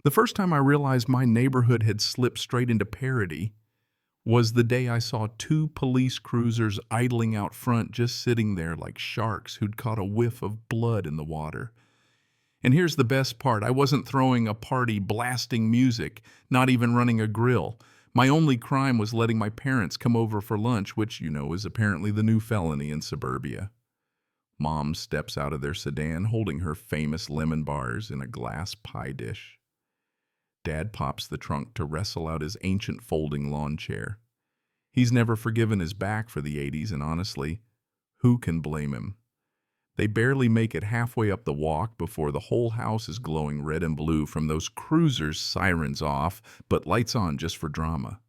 The first time I realized my neighborhood had slipped straight into parody was the day I saw two police cruisers idling out front, just sitting there like sharks who'd caught a whiff of blood in the water. And here's the best part. I wasn't throwing a party, blasting music, not even running a grill. My only crime was letting my parents come over for lunch, which, is apparently the new felony in suburbia. Mom steps out of their sedan holding her famous lemon bars in a glass pie dish. Dad pops the trunk to wrestle out his ancient folding lawn chair. He's never forgiven his back for the 80s, and honestly, who can blame him? They barely make it halfway up the walk before the whole house is glowing red and blue from those cruisers' sirens off, but lights on just for drama.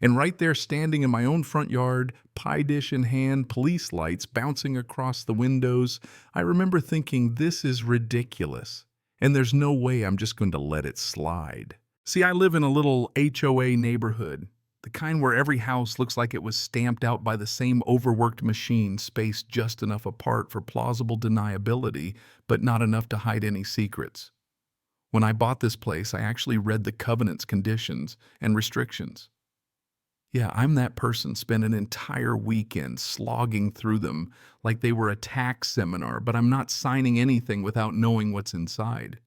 And right there, standing in my own front yard, pie dish in hand, police lights bouncing across the windows, I remember thinking, this is ridiculous. And there's no way I'm just going to let it slide. See, I live in a little HOA neighborhood, the kind where every house looks like it was stamped out by the same overworked machine, spaced just enough apart for plausible deniability, but not enough to hide any secrets. When I bought this place, I actually read the covenant's conditions and restrictions. Yeah, I'm that person, spent an entire weekend slogging through them like they were a tax seminar, but I'm not signing anything without knowing what's inside.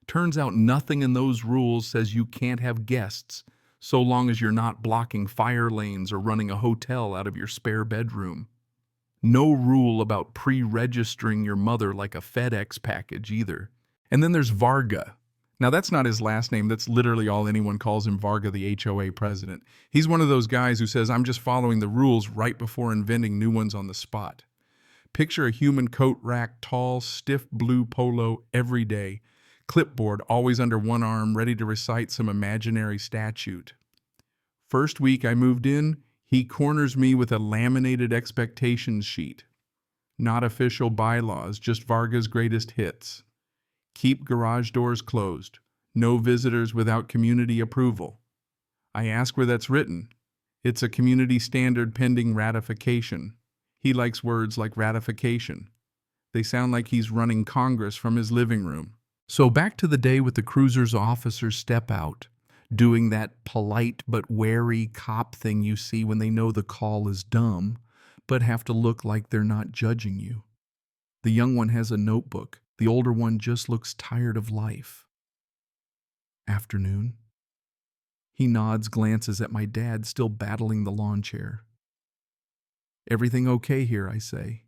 Turns out nothing in those rules says you can't have guests, so long as you're not blocking fire lanes or running a hotel out of your spare bedroom. No rule about pre-registering your mother like a FedEx package either. And then there's Varga. Now, that's not his last name. That's literally all anyone calls him, Varga, the HOA president. He's one of those guys who says, I'm just following the rules right before inventing new ones on the spot. Picture a human coat rack, tall, stiff blue polo every day. Clipboard always under one arm, ready to recite some imaginary statute. First week I moved in, he corners me with a laminated expectations sheet. Not official bylaws, just Varga's greatest hits. Keep garage doors closed. No visitors without community approval. I ask where that's written. It's a community standard pending ratification. He likes words like ratification. They sound like he's running Congress from his living room. So back to the day with the cruiser's officers step out, doing that polite but wary cop thing you see when they know the call is dumb, but have to look like they're not judging you. The young one has a notebook. The older one just looks tired of life. Afternoon. He nods, glances at my dad still battling the lawn chair. Everything okay here, I say.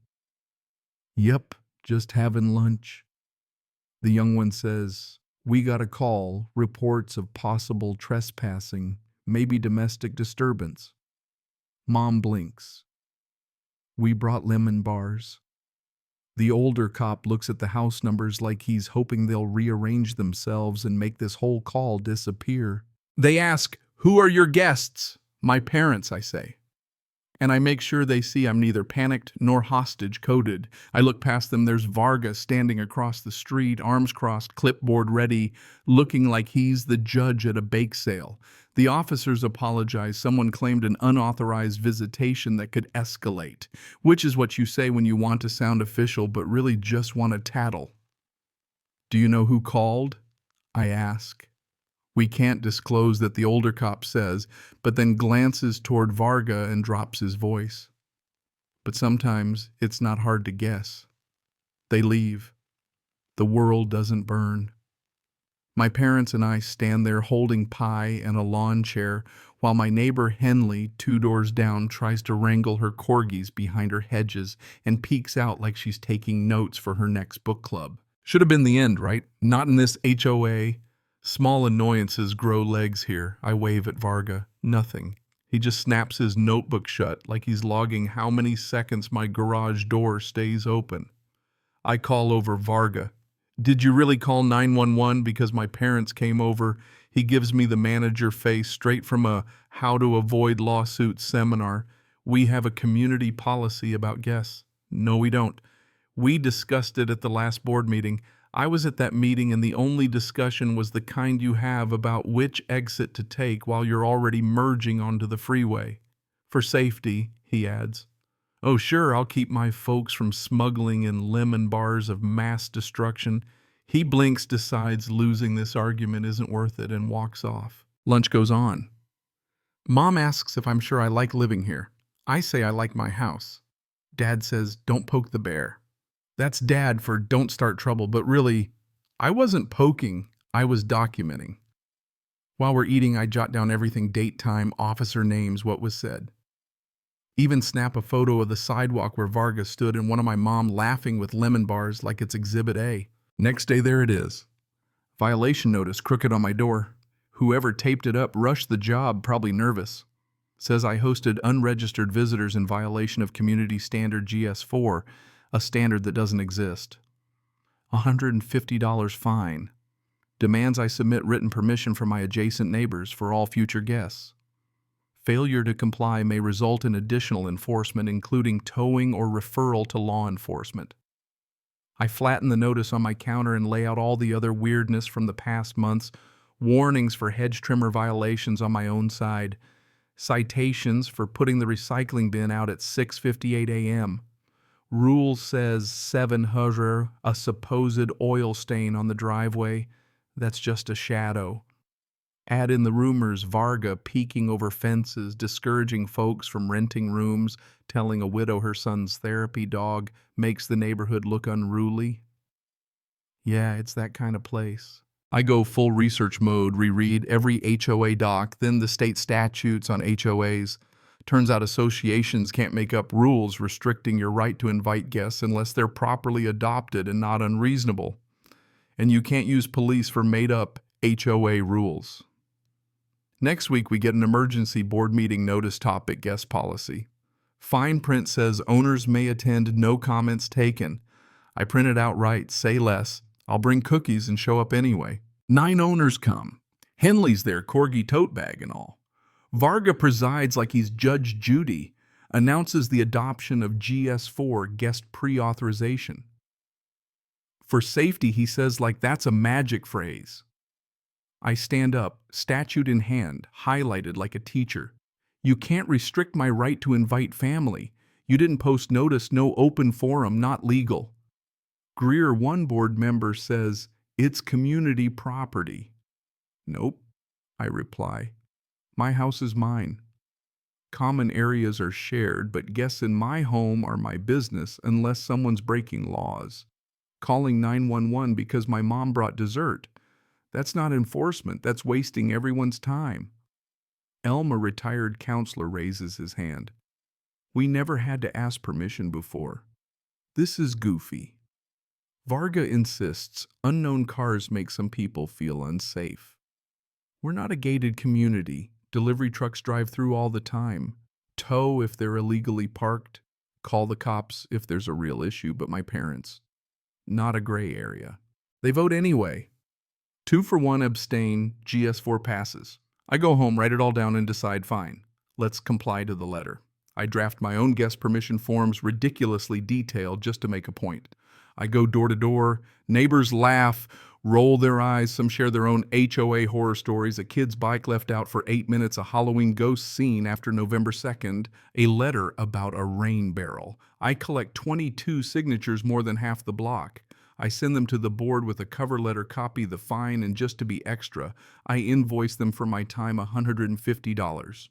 Yep, just having lunch. The young one says, we got a call, reports of possible trespassing, maybe domestic disturbance. Mom blinks. We brought lemon bars. The older cop looks at the house numbers like he's hoping they'll rearrange themselves and make this whole call disappear. They ask, who are your guests? My parents, I say. And I make sure they see I'm neither panicked nor hostage-coded. I look past them, there's Varga standing across the street, arms crossed, clipboard ready, looking like he's the judge at a bake sale. The officers apologize. Someone claimed an unauthorized visitation that could escalate, which is what you say when you want to sound official but really just want to tattle. Do you know who called? I ask. We can't disclose that, the older cop says, but then glances toward Varga and drops his voice. But sometimes it's not hard to guess. They leave. The world doesn't burn. My parents and I stand there holding pie and a lawn chair while my neighbor Henley, 2 doors down, tries to wrangle her corgis behind her hedges and peeks out like she's taking notes for her next book club. Should have been the end, right? Not in this HOA. Small annoyances grow legs here. I wave at Varga. Nothing. He just snaps his notebook shut like he's logging how many seconds my garage door stays open. I call over Varga. Did you really call 911 because my parents came over? He gives me the manager face straight from a how to avoid lawsuits seminar. We have a community policy about guests. No, we don't. We discussed it at the last board meeting. I was at that meeting and the only discussion was the kind you have about which exit to take while you're already merging onto the freeway. For safety, he adds. Oh, sure, I'll keep my folks from smuggling in lemon bars of mass destruction. He blinks, decides losing this argument isn't worth it, and walks off. Lunch goes on. Mom asks if I'm sure I like living here. I say I like my house. Dad says, don't poke the bear. That's Dad for don't start trouble, but really, I wasn't poking, I was documenting. While we're eating, I jot down everything: date, time, officer names, what was said. Even snap a photo of the sidewalk where Varga stood and one of my mom laughing with lemon bars like it's Exhibit A. Next day, there it is. Violation notice crooked on my door. Whoever taped it up rushed the job, probably nervous. Says I hosted unregistered visitors in violation of Community Standard GS4, a standard that doesn't exist. $150 fine. Demands I submit written permission from my adjacent neighbors for all future guests. Failure to comply may result in additional enforcement, including towing or referral to law enforcement. I flatten the notice on my counter and lay out all the other weirdness from the past months, warnings for hedge trimmer violations on my own side, citations for putting the recycling bin out at 6:58 a.m. Rule says 700, a supposed oil stain on the driveway. That's just a shadow. Add in the rumors Varga peeking over fences, discouraging folks from renting rooms, telling a widow her son's therapy dog makes the neighborhood look unruly. Yeah, it's that kind of place. I go full research mode, reread every HOA doc, then the state statutes on HOAs. Turns out associations can't make up rules restricting your right to invite guests unless they're properly adopted and not unreasonable. And you can't use police for made-up HOA rules. Next week, we get an emergency board meeting notice topic: guest policy. Fine print says owners may attend, no comments taken. I print it out right, say less. I'll bring cookies and show up anyway. 9 owners come. Henley's there, corgi tote bag and all. Varga presides like he's Judge Judy, announces the adoption of GS4 guest pre-authorization. For safety, he says like that's a magic phrase. I stand up, statute in hand, highlighted like a teacher. You can't restrict my right to invite family. You didn't post notice, no open forum, not legal. Greer, one board member, says, it's community property. Nope, I reply. My house is mine. Common areas are shared, but guests in my home are my business unless someone's breaking laws. Calling 911 because my mom brought dessert. That's not enforcement, that's wasting everyone's time. Elma, retired counselor, raises his hand. We never had to ask permission before. This is goofy. Varga insists unknown cars make some people feel unsafe. We're not a gated community. Delivery trucks drive through all the time. Tow if they're illegally parked. Call the cops if there's a real issue, but my parents. Not a gray area. They vote anyway. 2 for 1 abstain, GS4 passes. I go home, write it all down, and decide, fine, let's comply to the letter. I draft my own guest permission forms, ridiculously detailed just to make a point. I go door to door, neighbors laugh, roll their eyes, some share their own HOA horror stories, a kid's bike left out for 8 minutes, a Halloween ghost scene after November 2nd, a letter about a rain barrel. I collect 22 signatures, more than half the block. I send them to the board with a cover letter, copy the fine, and just to be extra, I invoice them for my time $150.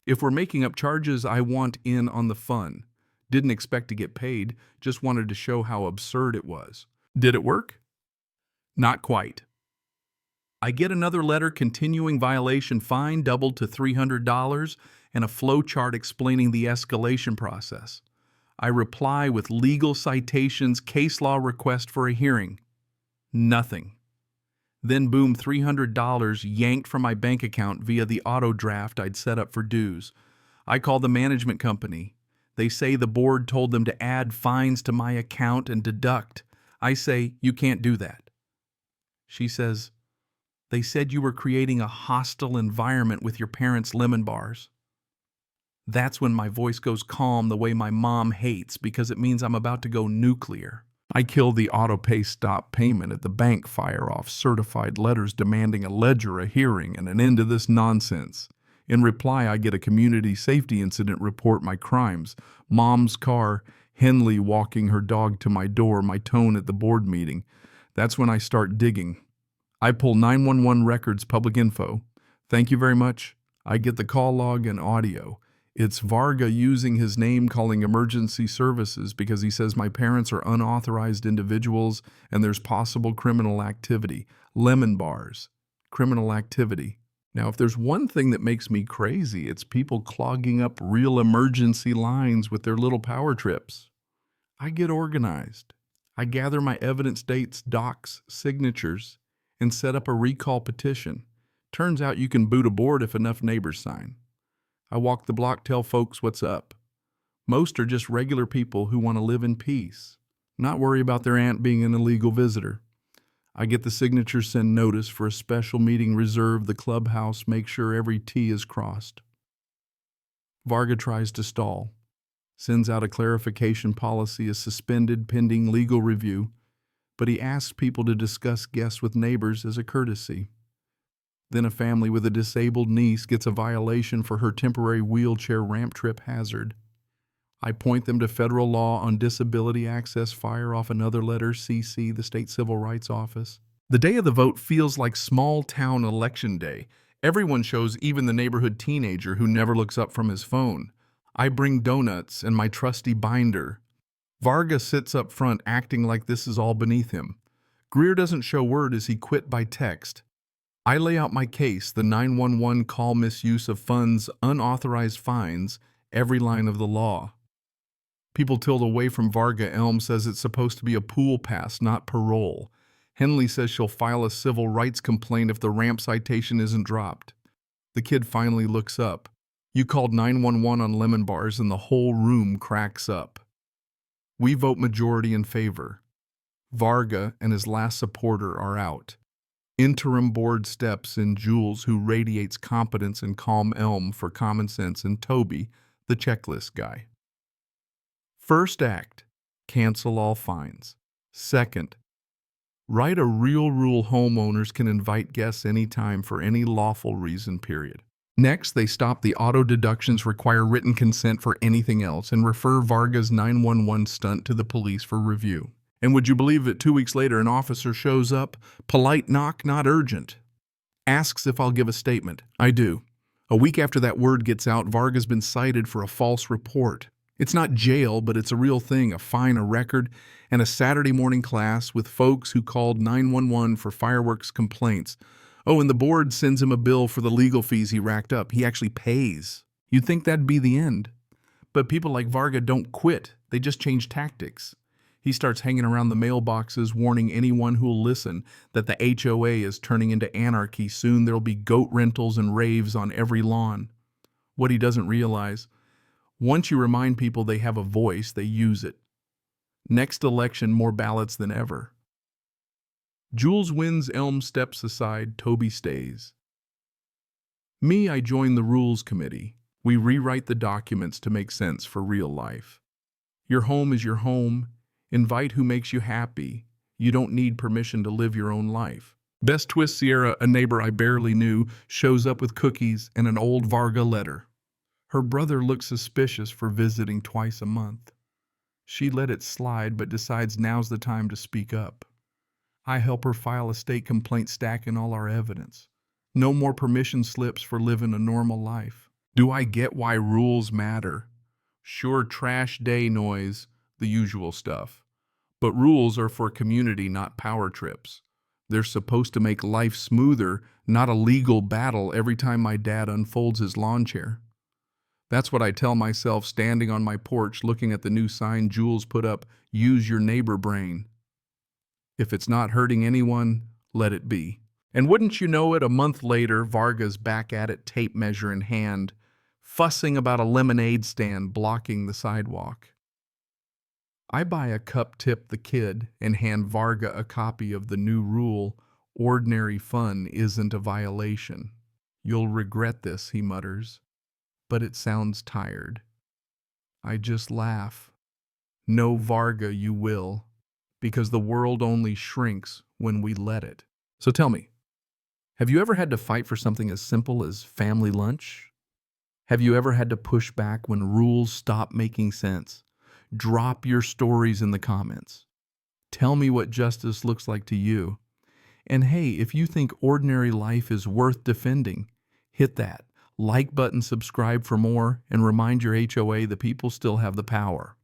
If we're making up charges, I want in on the fun. Didn't expect to get paid, just wanted to show how absurd it was. Did it work? Not quite. I get another letter continuing violation, fine doubled to $300, and a flow chart explaining the escalation process. I reply with legal citations, case law request for a hearing. Nothing. Then boom, $300 yanked from my bank account via the auto draft I'd set up for dues. I call the management company. They say the board told them to add fines to my account and deduct. I say, you can't do that. She says, they said you were creating a hostile environment with your parents' lemon bars. That's when my voice goes calm the way my mom hates, because it means I'm about to go nuclear. I kill the auto-pay stop payment at the bank, fire off certified letters demanding a ledger, a hearing, and an end to this nonsense. In reply, I get a community safety incident report, my crimes, mom's car, Henley walking her dog to my door, my tone at the board meeting. That's when I start digging. I pull 911 records, public info. Thank you very much. I get the call log and audio. It's Varga using his name calling emergency services because he says my parents are unauthorized individuals and there's possible criminal activity. Lemon bars. Criminal activity. Now, if there's one thing that makes me crazy, it's people clogging up real emergency lines with their little power trips. I get organized. I gather my evidence, dates, docs, signatures, and set up a recall petition. Turns out you can boot a board if enough neighbors sign. I walk the block, tell folks what's up. Most are just regular people who want to live in peace, not worry about their aunt being an illegal visitor. I get the signatures, send notice for a special meeting, reserve the clubhouse, make sure every T is crossed. Varga tries to stall, sends out a clarification policy is suspended pending legal review, but he asks people to discuss guests with neighbors as a courtesy. Then a family with a disabled niece gets a violation for her temporary wheelchair ramp trip hazard. I point them to federal law on disability access, fire off another letter, CC, the State Civil Rights Office. The day of the vote feels like small-town election day. Everyone shows, even the neighborhood teenager who never looks up from his phone. I bring donuts and my trusty binder. Varga sits up front acting like this is all beneath him. Greer doesn't show word as he quit by text. I lay out my case, the 911 call, misuse of funds, unauthorized fines, every line of the law. People tilt away from Varga. Elm says it's supposed to be a pool pass, not parole. Henley says she'll file a civil rights complaint if the ramp citation isn't dropped. The kid finally looks up. You called 911 on lemon bars and the whole room cracks up. We vote majority in favor. Varga and his last supporter are out. Interim board steps in Jules, who radiates competence and calm, Elm for common sense, and Toby, the checklist guy. First act, cancel all fines. Second, write a real rule homeowners can invite guests anytime for any lawful reason, period. Next, they stop the auto deductions, require written consent for anything else, and refer Varga's 911 stunt to the police for review. And would you believe it, 2 weeks later, an officer shows up, polite knock, not urgent. Asks if I'll give a statement. I do. A week after that word gets out, Varga's been cited for a false report. It's not jail, but it's a real thing, a fine, a record, and a Saturday morning class with folks who called 911 for fireworks complaints. Oh, and the board sends him a bill for the legal fees he racked up. He actually pays. You'd think that'd be the end. But people like Varga don't quit. They just change tactics. He starts hanging around the mailboxes, warning anyone who'll listen that the HOA is turning into anarchy. Soon there'll be goat rentals and raves on every lawn. What he doesn't realize, once you remind people they have a voice, they use it. Next election, more ballots than ever. Jules wins, Elm steps aside, Toby stays. Me, I join the rules committee. We rewrite the documents to make sense for real life. Your home is your home. Invite who makes you happy. You don't need permission to live your own life. Best twist, Sierra, a neighbor I barely knew, shows up with cookies and an old Varga letter. Her brother looks suspicious for visiting twice a month. She let it slide but decides now's the time to speak up. I help her file a state complaint, stacking all our evidence. No more permission slips for living a normal life. Do I get why rules matter? Sure, trash day noise, the usual stuff. But rules are for community, not power trips. They're supposed to make life smoother, not a legal battle every time my dad unfolds his lawn chair. That's what I tell myself standing on my porch looking at the new sign Jules put up, use your neighbor brain. If it's not hurting anyone, let it be. And wouldn't you know it, a month later, Varga's back at it, tape measure in hand, fussing about a lemonade stand blocking the sidewalk. I buy a cup, tip the kid, and hand Varga a copy of the new rule, ordinary fun isn't a violation. You'll regret this, he mutters, but it sounds tired. I just laugh. No, Varga, you will, because the world only shrinks when we let it. So tell me, have you ever had to fight for something as simple as family lunch? Have you ever had to push back when rules stop making sense? Drop your stories in the comments. Tell me what justice looks like to you. And hey, if you think ordinary life is worth defending, hit that like button, subscribe for more, and remind your HOA the people still have the power.